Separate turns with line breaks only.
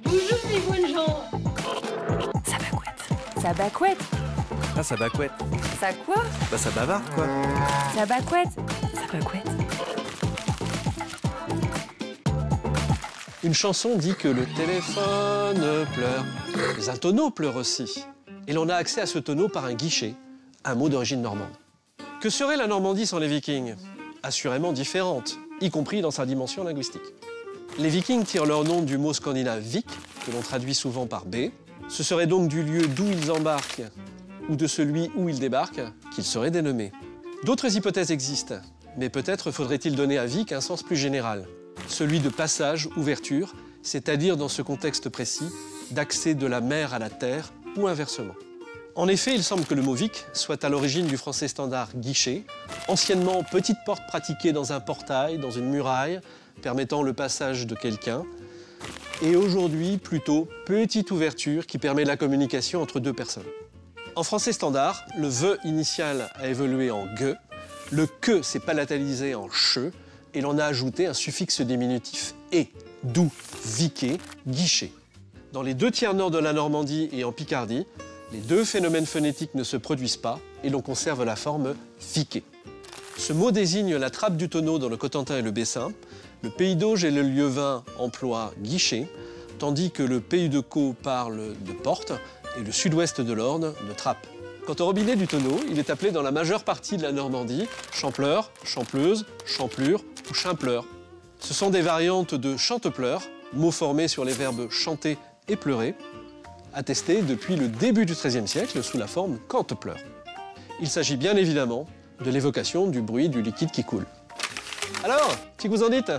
Bonjour les bonnes gens.
Ça bacouette.
Ah, ça bacouette.
Ça quoi?
Bah, ça bavarde, quoi.
Ça bacouette. Ça bacouette.
Une chanson dit que le téléphone pleure, mais un tonneau pleure aussi. Et l'on a accès à ce tonneau par un guichet, un mot d'origine normande. Que serait la Normandie sans les Vikings? Assurément différente, y compris dans sa dimension linguistique. Les Vikings tirent leur nom du mot scandinave vik, que l'on traduit souvent par baie. Ce serait donc du lieu d'où ils embarquent ou de celui où ils débarquent qu'ils seraient dénommés. D'autres hypothèses existent, mais peut-être faudrait-il donner à vik un sens plus général. Celui de passage, ouverture, c'est-à-dire dans ce contexte précis, d'accès de la mer à la terre ou inversement. En effet, il semble que le mot vik soit à l'origine du français standard guichet, anciennement petite porte pratiquée dans un portail, dans une muraille, permettant le passage de quelqu'un, et aujourd'hui plutôt petite ouverture qui permet la communication entre deux personnes. En français standard, le ve initial a évolué en ge, le que s'est palatalisé en che, et l'on a ajouté un suffixe diminutif et, d'où viqué, guichet. Dans les deux tiers nord de la Normandie et en Picardie, les deux phénomènes phonétiques ne se produisent pas et l'on conserve la forme viqué. Ce mot désigne la trappe du tonneau dans le Cotentin et le Bessin. Le Pays d'Auge et le Lieuvin emploient guichet, tandis que le Pays de Caux parle de porte et le sud-ouest de l'Orne de trappe. Quant au robinet du tonneau, il est appelé dans la majeure partie de la Normandie champleur, champleuse, champlure ou chimpleur. Ce sont des variantes de chantepleur, mot formé sur les verbes chanter et pleurer, attesté depuis le début du XIIIe siècle sous la forme cantepleur. Il s'agit bien évidemment de l'évocation du bruit du liquide qui coule. Alors, qu'est-ce que vous en dites ?